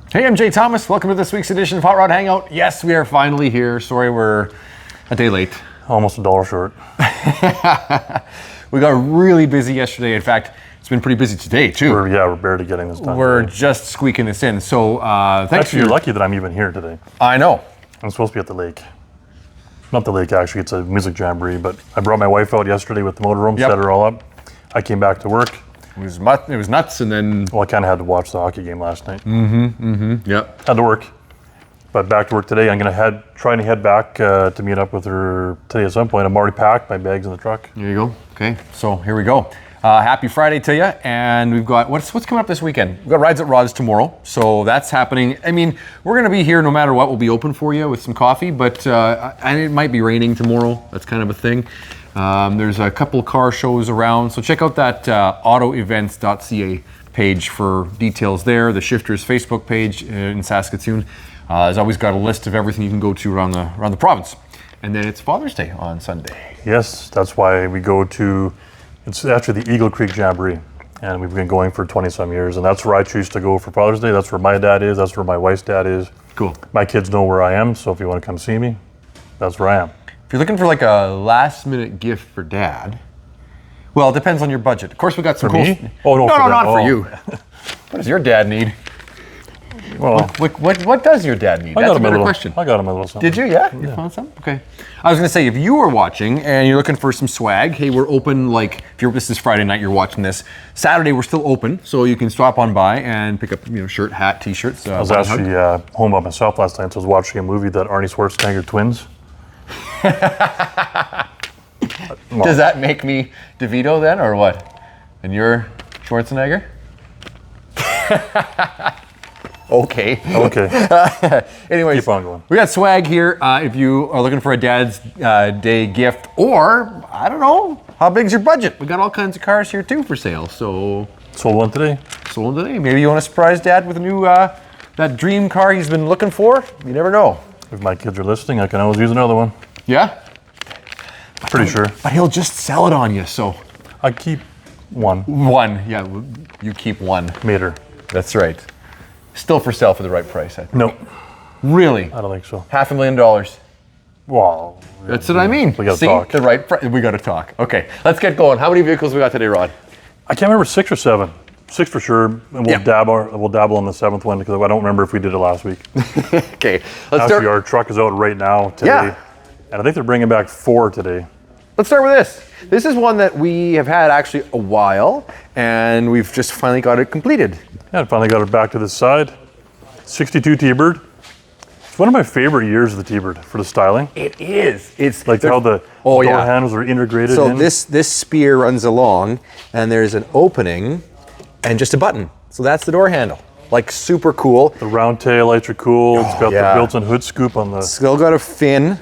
Hey, I'm Jay Thomas. Welcome to this week's edition of Hot Rod Hangout. Yes, we are finally here. Sorry we're a day late. Almost $1 short. We got really busy yesterday. In fact, it's been pretty busy today too. We're barely getting this done. We're just squeaking this in. So thanks. Actually, you're lucky that I'm even here today. I know. I'm supposed to be at the lake. Not the lake, actually. It's a music jamboree, but I brought my wife out yesterday with the motorhome, set her all up. I came back to work. It was nuts, and then... Well, I kind of had to watch the hockey game last night. Yep. Had to work. But back to work today. I'm going to try and head back to meet up with her today at some point. I'm already packed. My bag's in the truck. There you go. Okay, so here we go. Happy Friday to you. And we've got, what's coming up this weekend? We've got Rides at Rod's tomorrow. So that's happening. I mean, we're going to be here no matter what. We'll be open for you with some coffee, but and it might be raining tomorrow. That's kind of a thing. There's a couple car shows around. So check out that autoevents.ca page for details there. The Shifters Facebook page in Saskatoon has always got a list of everything you can go to around the province. And then it's Father's Day on Sunday. Yes, that's why we go to... It's actually the Eagle Creek Jamboree, and we've been going for 20-some years, and that's where I choose to go for Father's Day. That's where my dad is. That's where my wife's dad is. Cool. My kids know where I am, so if you want to come see me, that's where I am. If you're looking for like a last-minute gift for Dad, well, it depends on your budget. Of course, we got some For cool... me? Oh, no, not for you. What does your dad need? Well, what does your dad need? That's a better question. I got him a little something. Did you? Yeah? You found some? Okay. I was going to say, if you were watching and you're looking for some swag, hey, we're open, like, this is Friday night, you're watching this. Saturday, we're still open, so you can stop on by and pick up, shirt, hat, t-shirts. I was actually home by myself last night, so I was watching a movie that Arnie Schwarzenegger twins. Does that make me DeVito then, or what? And you're Schwarzenegger? Okay. Anyways, keep on going. We got swag here. If you are looking for a Dad's Day gift, or I don't know, how big's your budget? We got all kinds of cars here too for sale. So sold one today. Maybe you want to surprise Dad with a new that dream car he's been looking for. You never know. If my kids are listening, I can always use another one. Yeah. Pretty sure. But he'll just sell it on you. So I keep one. One. Yeah. You keep one. Mater. That's right. Still for sale for the right price, I think. No. Really? I don't think so. $500,000. Wow. That's what I mean. We gotta talk. The right price. We gotta talk. Okay, let's get going. How many vehicles we got today, Rod? I can't remember, 6 or 7. 6 for sure. And we'll dabble on the 7th one because I don't remember if we did it last week. Okay, let's start. Our truck is out right now today. Yeah. And I think they're bringing back 4 today. Let's start with this. This is one that we have had actually a while, and we've just finally got it completed. Yeah, I finally got it back to this side. 62 T-Bird. It's one of my favorite years of the T-Bird for the styling. It is. It's like how the door handles are integrated. So this spear runs along, and there's an opening, and just a button. So that's the door handle. Like super cool. The round tail lights are cool. It's got the built-in hood scoop on the. Still got a fin.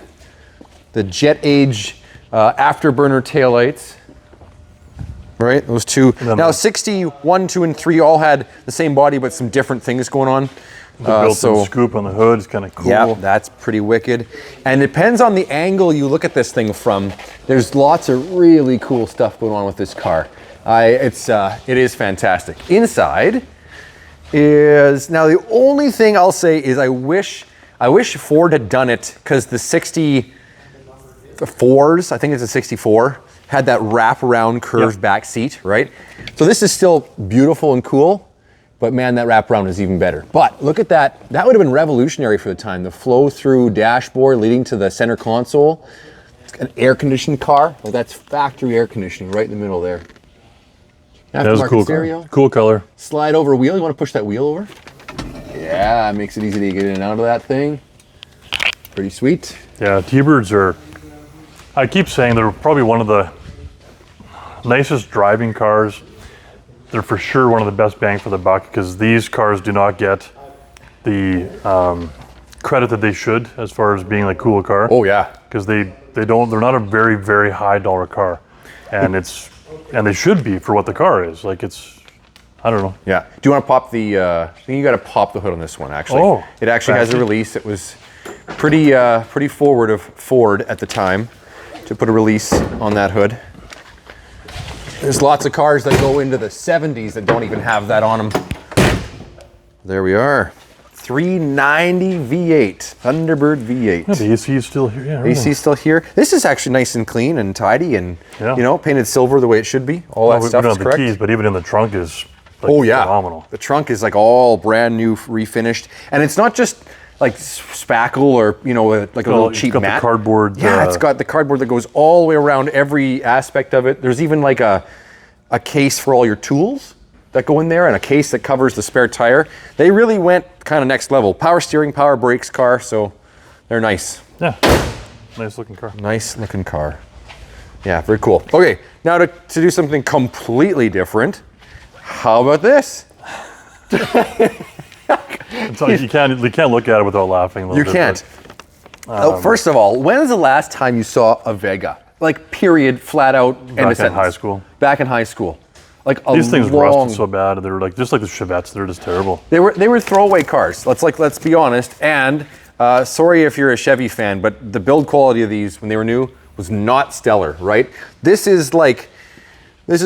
The Jet Age afterburner taillights. Right, those two. Now 61, 2, and 3 all had the same body, but some different things going on. The built-in scoop on the hood is kind of cool. Yeah, that's pretty wicked. And it depends on the angle you look at this thing from. There's lots of really cool stuff going on with this car. It is fantastic. Inside is, now the only thing I'll say is I wish Ford had done it, because the 64s, I think it's a 64, had that wrap-around curved back seat, right? So this is still beautiful and cool, but man, that wrap-around is even better. But look at that. That would have been revolutionary for the time. The flow-through dashboard leading to the center console. It's an air-conditioned car. Well, that's factory air conditioning right in the middle there. That's a cool stereo. Cool color. Slide over wheel. You want to push that wheel over? Yeah, it makes it easy to get in and out of that thing. Pretty sweet. Yeah, T-Birds are, I keep saying they're probably one of the nicest driving cars. They're for sure one of the best bang for the buck, because these cars do not get the credit that they should as far as being like cool car. Oh yeah. Because they're not a very, very high dollar car. And they should be for what the car is. Like I don't know. Yeah. Do you want to pop the, I think you got to pop the hood on this one actually. Oh. It actually has a release. It was pretty forward of Ford at the time to put a release on that hood. There's lots of cars that go into the 70s that don't even have that on them. There we are. 390 V8, Thunderbird V8. Yeah, the AC is still here. Yeah, AC is still here. This is actually nice and clean and tidy and, you know, painted silver the way it should be. All that stuff is correct. We don't have the keys, but even in the trunk is like phenomenal. The trunk is like all brand new, refinished. And it's not just like spackle or, you know, like a little cheap got mat. The cardboard. Yeah, it's got the cardboard that goes all the way around every aspect of it. There's even like a case for all your tools that go in there and a case that covers the spare tire. They really went kind of next level. Power steering, power brakes car, so they're nice. Yeah, nice looking car. Nice looking car. Yeah, very cool. Okay, now to do something completely different, how about this? It's like you can't look at it without laughing a little bit. You can't. First of all, when was the last time you saw a Vega? Like, period, flat out, end of sentence. Back in high school. Back in high school. Like these things rusted so bad. They're like just like the Chevettes. They're just terrible. They were throwaway cars. Let's be honest. And sorry if you're a Chevy fan, but the build quality of these when they were new was not stellar. Right? This is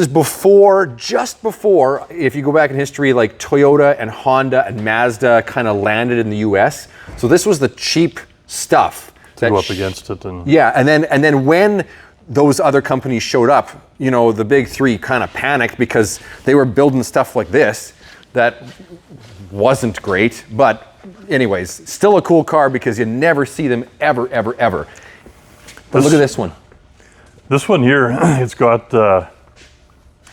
before, just before, if you go back in history, like Toyota and Honda and Mazda kind of landed in the U.S. So this was the cheap stuff to go up against it. And yeah, and then when those other companies showed up, you know, the big three kind of panicked because they were building stuff like this that wasn't great. But anyways, still a cool car because you never see them ever. But look at this one. This one here, it's got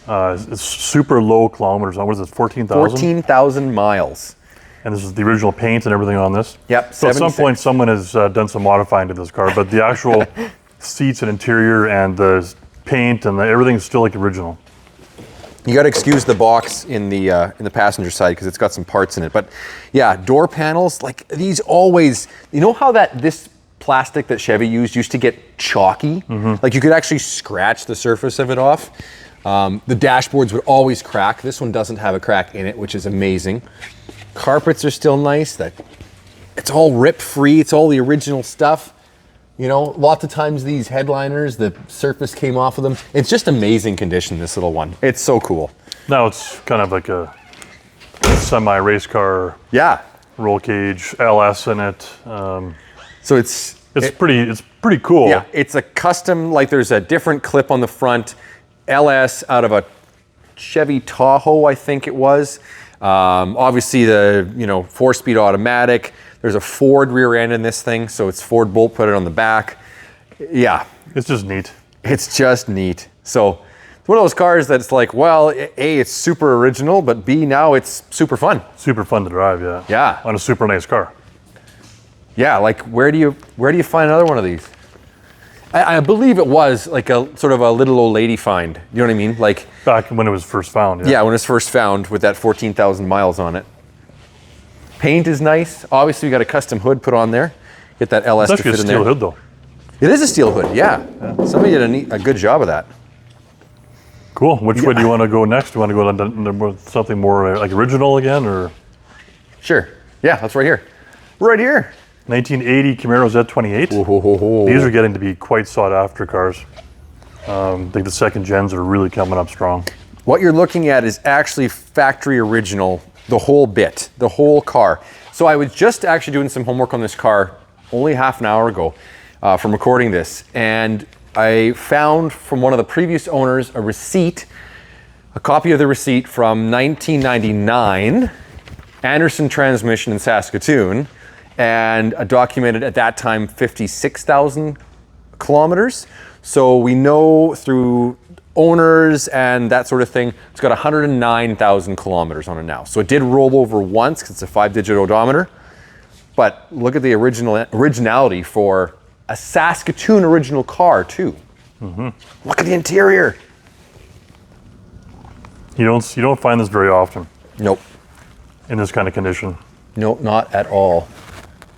it's super low kilometers on. What is it, 14,000? 14,000 miles. And this is the original paint and everything on this. Yep. So at some point, someone has done some modifying to this car, but the actual seats and interior and the paint and everything's still like original. You got to excuse the box in the passenger side because it's got some parts in it. But yeah, door panels, like these always, you know how this plastic that Chevy used to get chalky? Like you could actually scratch the surface of it off. The dashboards would always crack. This one doesn't have a crack in it, which is amazing. Carpets are still nice. It's all rip-free. It's all the original stuff. You know, lots of times these headliners, the surface came off of them. It's just amazing condition, this little one. It's so cool. Now it's kind of like a semi-race car. Yeah. Roll cage, LS in it. So it's pretty cool. Yeah, it's a custom, like there's a different clip on the front. LS out of a Chevy Tahoe, I think it was. Obviously the 4-speed automatic. There's a Ford rear end in this thing, so it's Ford bolt put it on the back. Yeah. It's just neat. It's just neat. So it's one of those cars that's like, well, A, it's super original, but B, now it's super fun. Super fun to drive, yeah. Yeah. On a super nice car. Yeah, like where do you find another one of these? I believe it was like a sort of a little old lady find. You know what I mean? Like back when it was first found. Yeah, when it was first found with that 14,000 miles on it. Paint is nice. Obviously, we got a custom hood put on there. Get that LS to fit in there. It's actually a steel hood, though. It is a steel hood, yeah. Somebody did a good job of that. Cool. Which way do you want to go next? Do you want to go on something more like original again, or? Sure. Yeah, that's right here. Right here. 1980 Camaro Z28. These are getting to be quite sought after cars. I think the second gens are really coming up strong. What you're looking at is actually factory original, the whole bit, the whole car. So I was just actually doing some homework on this car only half an hour ago from recording this. And I found from one of the previous owners a copy of the receipt from 1999, Anderson transmission in Saskatoon, and documented at that time 56,000 kilometers. So we know through owners and that sort of thing, it's got 109,000 kilometers on it now. So it did roll over once because it's a 5-digit odometer. But look at the originality for a Saskatoon original car too. Look at the interior. You don't find this very often. Nope. In this kind of condition. Nope, not at all.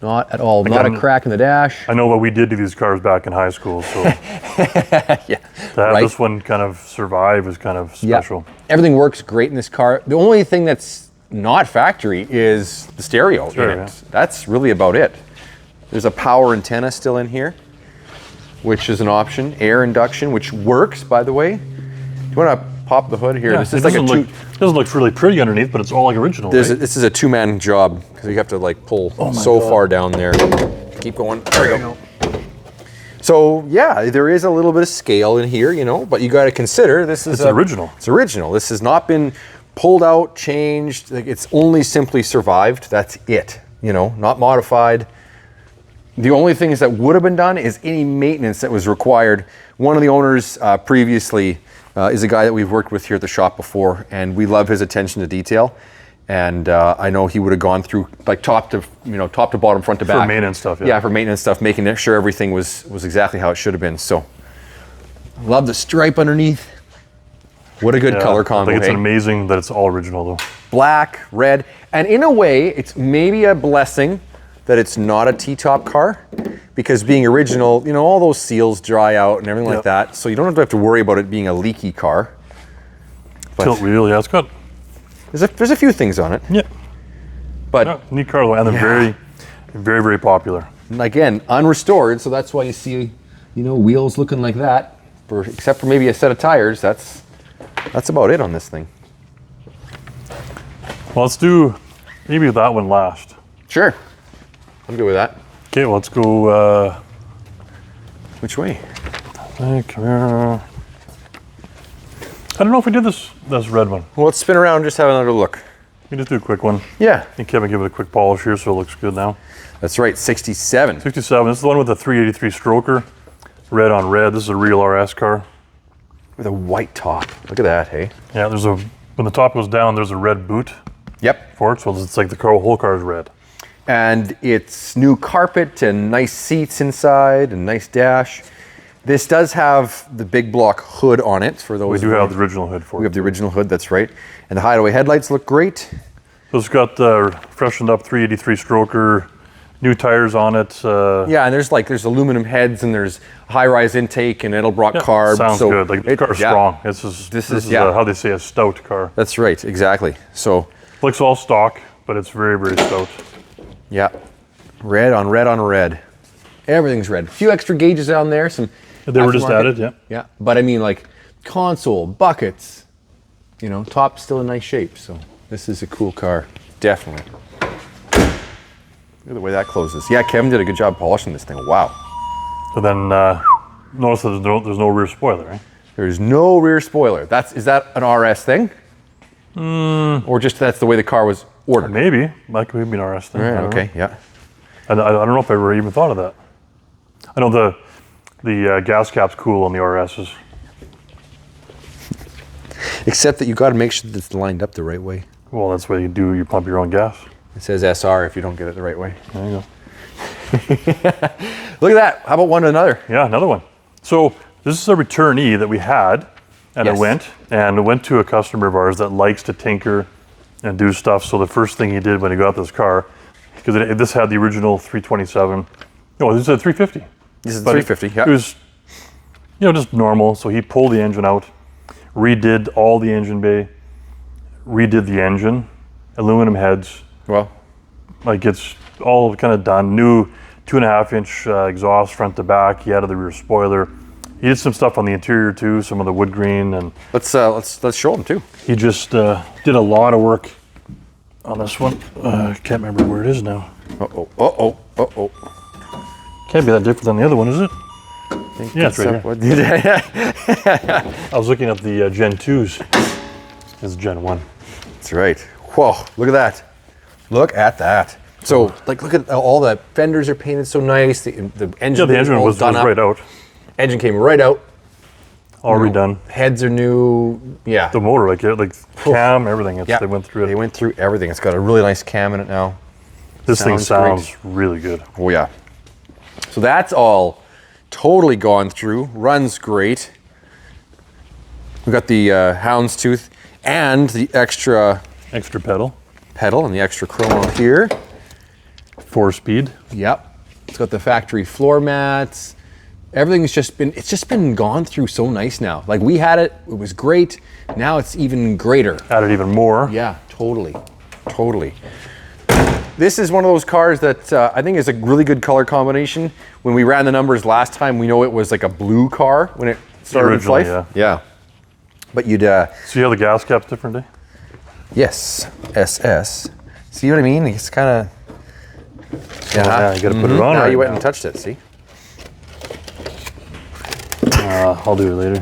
Not at all. Not a crack in the dash. I know what we did to these cars back in high school, so yeah, to have this one kind of survive is kind of special. Yeah. Everything works great in this car. The only thing that's not factory is the stereo in it. Yeah. That's really about it. There's a power antenna still in here, which is an option. Air induction, which works, by the way. Do you want to pop the hood here. Yeah, This is like a two. doesn't look really pretty underneath, but it's all like original. Right? This is a two-man job because you have to like pull so far down there. Keep going. There we go. So yeah, there is a little bit of scale in here, you know, but you got to consider this is original. It's original. This has not been pulled out, changed. Like, it's only simply survived. That's it. You know, not modified. The only things that would have been done is any maintenance that was required. One of the owners previously is a guy that we've worked with here at the shop before, and we love his attention to detail. And I know he would have gone through like top to bottom, front to back. For maintenance stuff, yeah. Yeah, for maintenance stuff, making sure everything was exactly how it should have been. So, love the stripe underneath. What a good color combo. I think it's amazing that it's all original though. Black, red, and in a way, it's maybe a blessing that it's not a T-top car, because being original, you know, all those seals dry out and everything like that, so you don't have to worry about it being a leaky car. But Tilt wheel, yeah, it's got. There's a few things on it. Yeah. But neat car though, and they're very, very, very popular. Again, unrestored, so that's why you see, you know, wheels looking like that. Except for maybe a set of tires, that's about it on this thing. Well, let's do maybe that one last. Sure. I'm good with that. Okay, well, let's go. Which way? Camaro. I don't know if we did this red one. Well, let's spin around and just have another look. We can just do a quick one. Yeah. And Kevin, give it a quick polish here so it looks good now. That's right, 67. 67. This is the one with the 383 stroker. Red on red. This is a real RS car. With a white top. Look at that, hey? Yeah, when the top goes down, there's a red boot. Yep. For it, so it's like the whole car is red. And it's new carpet and nice seats inside and nice dash. This does have the big block hood on it for those. We do have the original hood for it. We have the original hood, that's right. And the hideaway headlights look great. So it's got freshened up 383 stroker, new tires on it. Yeah, and there's aluminum heads and there's high-rise intake and Edelbrock carb. Sounds good. Like the car's strong. This is how they say a stout car. That's right, exactly. So looks all stock, but it's very, very stout. Yeah, red on red on red. Everything's red. A few extra gauges on there. Some. They were just added, yeah. Yeah, but I mean, like console, buckets. You know, top's still in nice shape. So this is a cool car, definitely. Look at the way that closes. Yeah, Kevin did a good job polishing this thing. Wow. So then, notice that there's no rear spoiler, right? There's no rear spoiler. Is that an RS thing? Or just that's the way the car was ordered? Maybe. That could be an RS thing. Right, okay, yeah. I don't know if I ever even thought of that. I know the gas cap's cool on the RSs. Except that you got to make sure that it's lined up the right way. Well, that's what you pump your own gas. It says SR if you don't get it the right way. There you go. Look at that. How about one to another? Yeah, another one. So this is a returnee that we had, and it went to a customer of ours that likes to tinker and do stuff. So the first thing he did when he got this car, because this had the original 327. No, this is a 350. This is 350, yeah. It was, just normal. So he pulled the engine out, redid all the engine bay, redid the engine, aluminum heads. Well, like it's all kind of done. New 2.5-inch exhaust front to back. He added the rear spoiler. He did some stuff on the interior too, some of the wood grain, and let's show him too. He just did a lot of work on this one. Can't remember where it is now. Uh-oh. Can't be that different than the other one, is it? Yeah, it's right here. I was looking at the Gen 2s. It's Gen 1. That's right. Whoa, look at that. Look at that. So, look at all the fenders are painted so nice. The engine, the engine was right out. Engine came right out. All redone. Heads are new. Yeah. The motor, like cam, everything. They went through it. They went through everything. It's got a really nice cam in it now. This thing sounds really good. Oh yeah. So that's all totally gone through. Runs great. We got the houndstooth and the extra pedal and the extra chrome on here. 4-speed. Yep. It's got the factory floor mats. Everything's just been gone through so nice now. Like we had it was great. Now it's even greater. Added even more. Yeah, totally. This is one of those cars that I think is a really good color combination. When we ran the numbers last time, we know it was like a blue car when it started its life. Yeah. But you'd See how the gas cap's different, eh? yes, SS. See what I mean? It's kind of Yeah, you got to put it on. Now right you went now. and touched it. See? I'll do it later.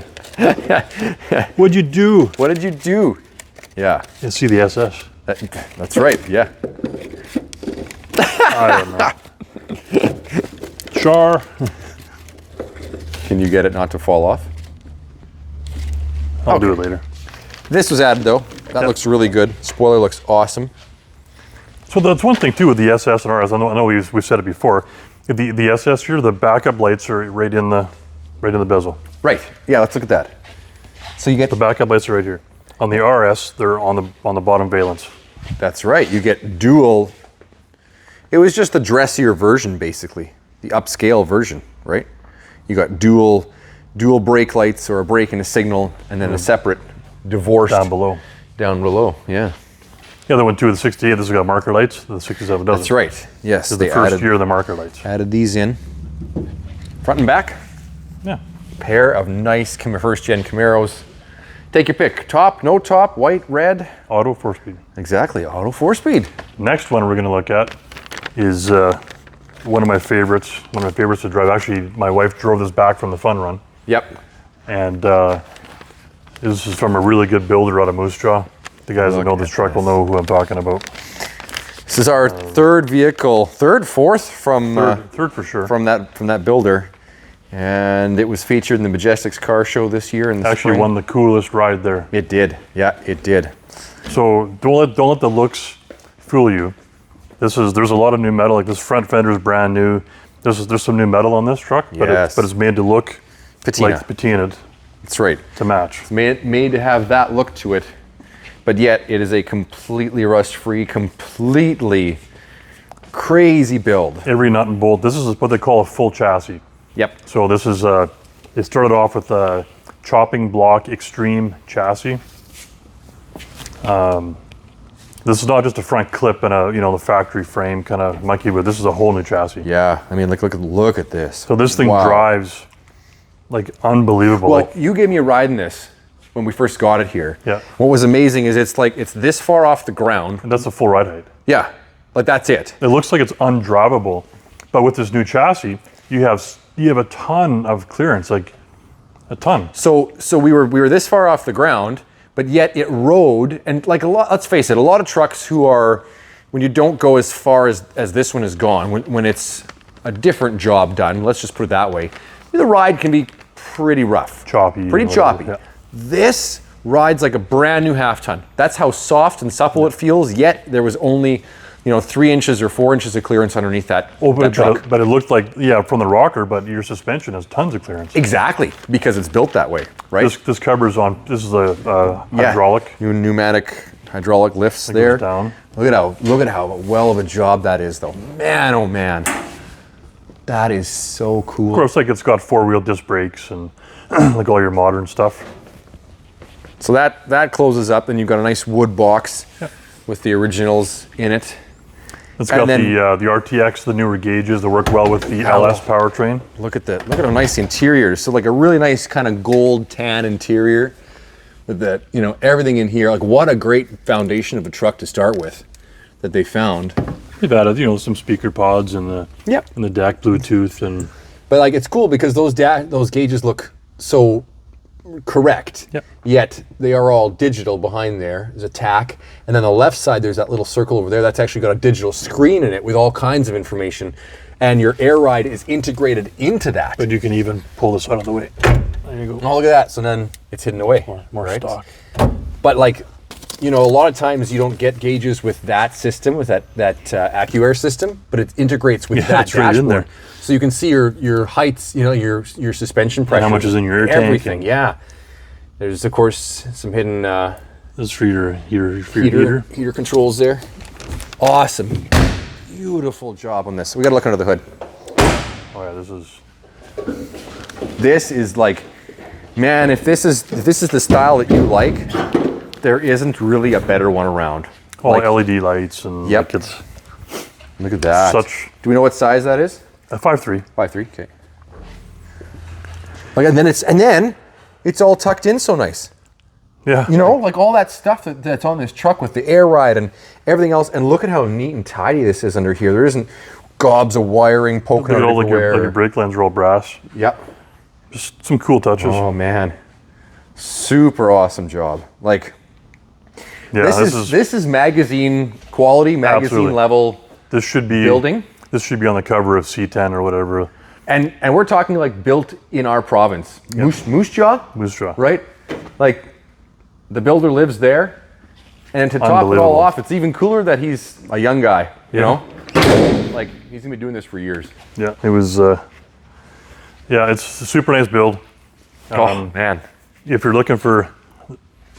What'd you do? What did you do? Yeah, You see the SS. that's right. Yeah. I don't know. Char. Can you get it not to fall off? I'll do it later. This was added though. That Yep. looks really good. Spoiler looks awesome. So that's one thing too with the SS and RS. I know we've said it before. The SS here, the backup lights are right in the bezel. Right. Yeah. Let's look at that. So you get The backup lights are right here. On the RS, they're on the bottom valence. That's right. You get dual. It was just the dressier version, basically, the upscale version, right? You got dual brake lights, or a brake and a signal, and then a separate divorced Down below. Down below, yeah. The other one too, the 68, this has got marker lights. The 67 doesn't. That's right. Yes, This is the first year of the marker lights. added these in, front and back. Yeah. Pair of nice first-gen Camaros. Take your pick. Top, no top, white, red. Auto 4-speed. Exactly. Auto 4-speed. Next one we're going to look at is one of my favorites. One of my favorites to drive. Actually, my wife drove this back from the fun run. Yep. And this is from a really good builder out of Moose Jaw. The guys that Look know at this truck will know who I'm talking about. This is our third vehicle, fourth from Third for sure. from that builder, and it was featured in the Majestics Car Show this year. In the Actually spring. won the coolest ride there. It did. Yeah, it did. So don't let the looks fool you. There's a lot of new metal. Like this front fender is brand new. There's some new metal on this truck, but Yes. it's made to look Patina. like patinaed That's right. to match. It's made to have that look to it, but yet it is a completely rust-free, completely crazy build. Every nut and bolt. This is what they call a full chassis. Yep. So this is it started off with a chopping block extreme chassis. This is not just a front clip and the factory frame kind of monkey, but this is a whole new chassis. Yeah. I mean, look at this. So this thing Wow. drives like unbelievable. Well, Like, you gave me a ride in this when we first got it here. Yeah. What was amazing is it's this far off the ground. and that's the full ride height. Yeah. Like that's it. It looks like it's undrivable, but with this new chassis, you have a ton of clearance, like a ton. So we were this far off the ground, but yet it rode, and like let's face it, a lot of trucks when you don't go as far as this one has gone, when it's a different job done, let's just put it that way, the ride can be pretty rough. Choppy. Pretty choppy. Yeah. This rides like a brand new half ton. That's how soft and supple it feels, yet there was only 3 inches or 4 inches of clearance underneath that, that truck. But it looked like, from the rocker, but your suspension has tons of clearance. Exactly, because it's built that way, right? This cover's on, this is a hydraulic. Pneumatic hydraulic lifts It there. goes down. Look at how well of a job that is, though. Man, oh man, that is so cool. Of course, like it's got 4-wheel disc brakes and like all your modern stuff. So that closes up, and you've got a nice wood box with the originals in it. It's And got then- the RTX, the newer gauges that work well with the LS powertrain. Look at how nice the interior is. So like a really nice kind of gold tan interior with that, everything in here. Like what a great foundation of a truck to start with that they found. They've added, some speaker pods in the Yep. in the DAC Bluetooth and But like it's cool because those gauges look so correct. Yep. Yet they are all digital behind there. There's a tack, and then on the left side there's that little circle over there. That's actually got a digital screen in it with all kinds of information, and your air ride is integrated into that. but you can even pull this out of the way. There you go. Oh, look at that! So then it's hidden away. More right? stock. But like, a lot of times you don't get gauges with that system, with that AccuAir system, but it integrates with that it's right dashboard. in there. So you can see your heights, your suspension pressure, how much is in your air tank everything. and- Yeah. There's of course some hidden This is for your heater. heater controls there. Awesome, beautiful job on this. We got to look under the hood. Oh yeah, This is like, man, if this is the style that you like, there isn't really a better one around. all Like, LED lights and Yep. like it's look at that. such Do we know what size that is? a 5.3. 5.3. Okay. Like, and then it's all tucked in so nice. Yeah. You know, like all that stuff that's on this truck with the air ride and everything else. And look at how neat and tidy this is under here. There isn't gobs of wiring poking out everywhere. Like your brake lines are all brass. Yep. Just some cool touches. Oh man, super awesome job. Like, yeah, this is magazine quality, magazine absolutely. Level. This should be building. This should be on the cover of C10 or whatever. And we're talking like built in our province. Yep. Moose Jaw? Moose Jaw. Right? Like the builder lives there. And to top it all off, it's even cooler that he's a young guy, you know? Like he's gonna be doing this for years. Yeah, it was, yeah, it's a super nice build. Oh man. If you're looking for,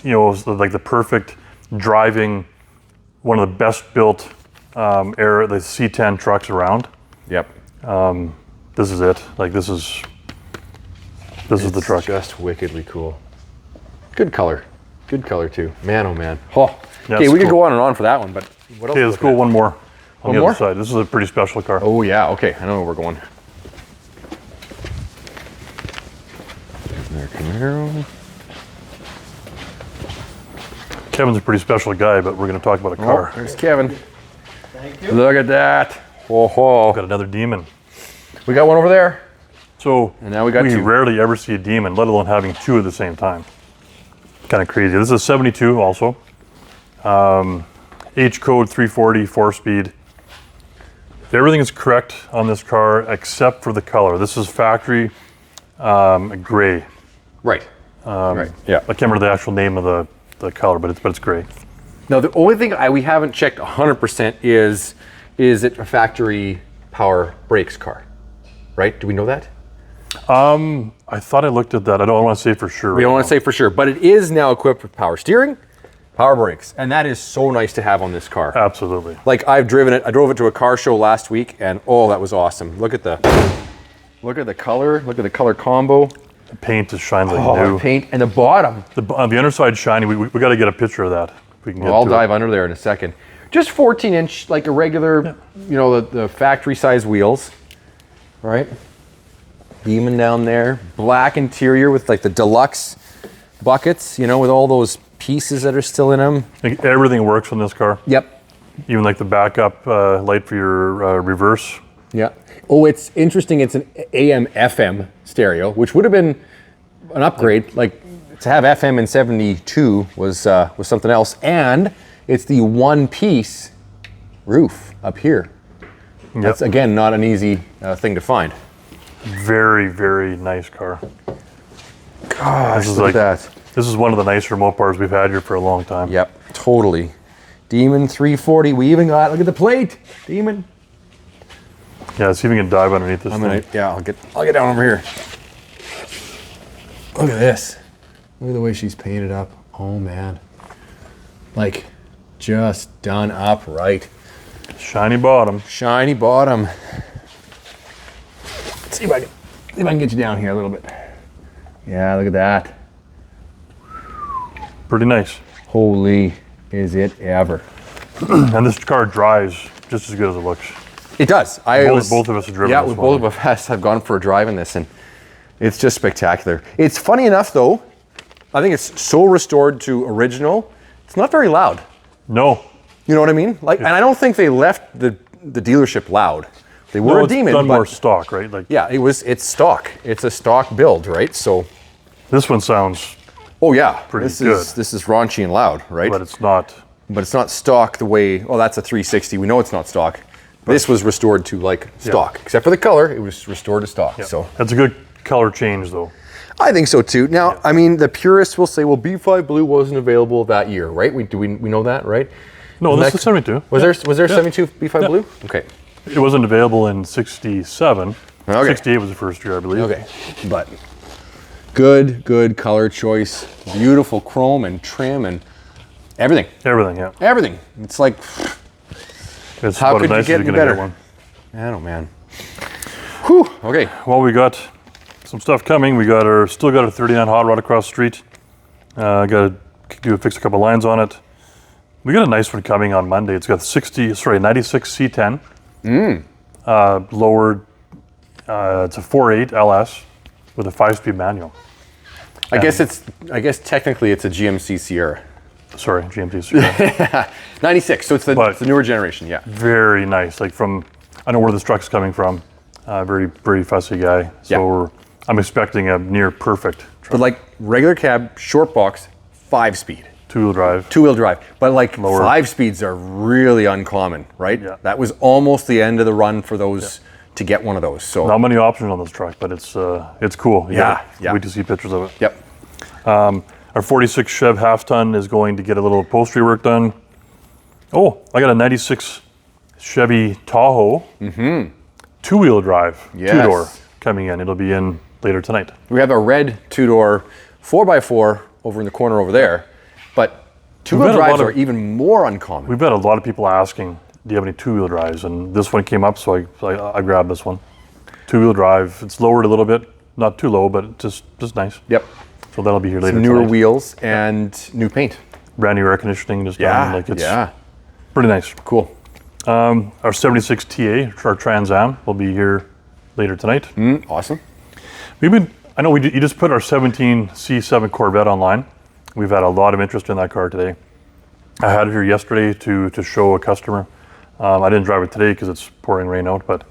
you know, like the perfect driving, one of the best built the C10 trucks around. Yep. This is it. Like this is the truck. Just wickedly cool. Good color too. Man, oh man. Oh. Yeah, okay, we could cool. go on and on for that one, but what else? Okay, let's go one more on the more? other side. This is a pretty special car. Oh yeah, okay, I know where we're going. There's their Camaro. Kevin's a pretty special guy, but we're going to talk about a car. There's Kevin. Thank you. Look at that. Oh, Got another Demon. we got one over there. So And now we got two. rarely ever see a Demon, let alone having two at the same time. Kind of crazy. This is a 72 also. H code 340, 4-speed. Everything is correct on this car except for the color. This is factory gray. Right. Right. Yeah. I can't remember the actual name of the color, but it's gray. Now the only thing we haven't checked 100% is it a factory power brakes car? Right? Do we know that? I thought I looked at that. I don't want to say for sure. We don't want to say for sure, but it is now equipped with power steering, power brakes, and that is so nice to have on this car. Absolutely. Like I've driven it. I drove it to a car show last week, and oh, that was awesome. Look at the color. Look at the color combo. The paint just shines like Oh, new. the paint and the bottom. On the underside shiny. We got to get a picture of that. If we can get I'll to dive it. under there in a second. Just 14-inch, like a regular, you know, the factory size wheels, right? Demon down there, black interior with like the deluxe buckets, you know, with all those pieces that are still in them. Like everything works on this car. Yep. Even like the backup light for your reverse. Yeah. Oh, it's interesting. It's an AM/FM stereo, which would have been an upgrade. Like to have FM in '72 was something else, and it's the one-piece roof up here. Yep. That's again not an easy thing to find. Very, very nice car. Gosh, This is look at that. This is one of the nicer Mopars we've had here for a long time. Yep, totally. Demon 340. We even got, look at the plate. Demon. Yeah, it's even gonna dive underneath this thing. Yeah, I'll get down over here. Look at this. Look at the way she's painted up. Oh man. Like, just done up right. Shiny bottom. Shiny bottom. Let's see if I can get you down here a little bit. Yeah, look at that. Pretty nice. Holy, is it ever. And this car drives just as good as it looks. It does. Both of us have driven Yeah, this with one. both of us have gone for a drive in this, and it's just spectacular. It's funny enough, though. I think it's so restored to original. It's not very loud. No. You know what I mean? Like, and I don't think they left the dealership loud. They were No, a it's Demon, done but more stock, right? Like yeah, it's stock. It's a stock build, right? So, this one sounds, oh yeah, Pretty this good. is raunchy and loud, right? but it's not. But it's not stock the way. Oh, that's a 360. We know it's not stock. This was restored to like stock, except for the color. It was restored to stock. Yeah. So That's a good color change, though. I think so too. Now, I mean, the purists will say, well, B5 Blue wasn't available that year, right? We know that, right? No, this is 72. Was there 72 B5 Blue? Okay. It wasn't available in 67. Okay. 68 was the first year, I believe. Okay. But good color choice, beautiful chrome and trim and everything. Everything, yeah. Everything. It's like, It's how about could as you nice as get you're any gonna better? get one. I don't know, man. Whew. Okay. Well, we got some stuff coming. We still got a 39 hot rod across the street. Got to fix a couple lines on it. We got a nice one coming on Monday. It's got 96 C10. Lowered. It's a 4.8 LS with a 5-speed manual. I guess technically it's a GMC Sierra. Sorry, GMC Sierra. 96, so it's the newer generation, yeah. Very nice. Like I know where this truck's coming from. Very fussy guy. So I'm expecting a near perfect truck. But like regular cab, short box, 5-speed. Two-wheel drive. Two-wheel drive. But like lower. 5-speeds are really uncommon, right? Yeah. That was almost the end of the run for those to get one of those. So not many options on this truck, but it's cool. Yeah. Wait to see pictures of it. Yep. Our 46 Chev half-ton is going to get a little upholstery work done. Oh, I got a 96 Chevy Tahoe. Mm-hmm. Two-wheel drive, yes. 2-door coming in. It'll be in later tonight. We have a red 2-door 4x4 over in the corner over there, but two-wheel drives are even more uncommon. We've had a lot of people asking, do you have any two-wheel drives? And this one came up, so I grabbed this one. Two-wheel drive. It's lowered a little bit, not too low, but just nice. Yep. So that'll be here later newer tonight. Wheels and new paint. Brand new air conditioning just done. Like it's pretty nice. Cool. Our 76 TA, our Trans Am, will be here later tonight. Awesome. I know you just put our 17 C7 Corvette online. We've had a lot of interest in that car today. I had it here yesterday to show a customer. I didn't drive it today because it's pouring rain out, but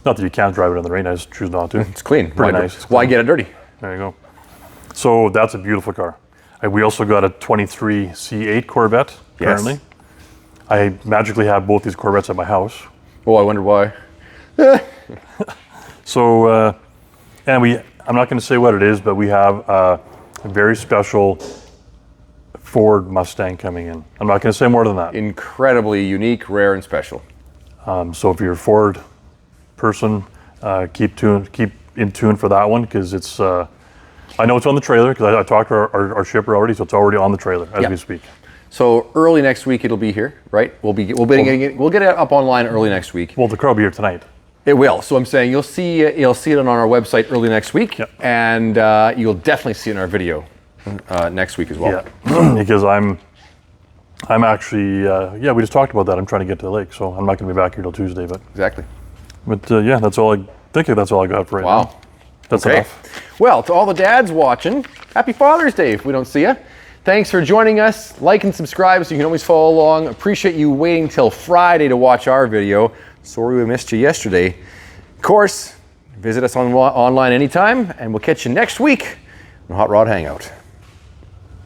not that you can't drive it in the rain, I just choose not to. It's clean. Pretty nice. Why get it dirty? There you go. So that's a beautiful car. We also got a 23 C8 Corvette currently. Yes. I magically have both these Corvettes at my house. Oh, I wonder why. So, I'm not going to say what it is, but we have a very special Ford Mustang coming in. I'm not going to say more than that. Incredibly unique, rare, and special. So if you're a Ford person, keep in tune for that one because it's. I know it's on the trailer because I talked to our shipper already, so it's already on the trailer as we speak. So early next week it'll be here, right? We'll get it up online early next week. Well, the car will be here tonight. It will. So I'm saying you'll see it on our website early next week, and you'll definitely see it in our video next week as well. Yeah, because I'm actually we just talked about that. I'm trying to get to the lake, so I'm not going to be back here till Tuesday. But exactly. But that's all I got for right now. Wow. That's enough. Well, to all the dads watching, happy Father's Day if we don't see you. Thanks for joining us. Like and subscribe so you can always follow along. Appreciate you waiting till Friday to watch our video. Sorry we missed you yesterday. Of course, visit us online anytime, and we'll catch you next week on Hot Rod Hangout.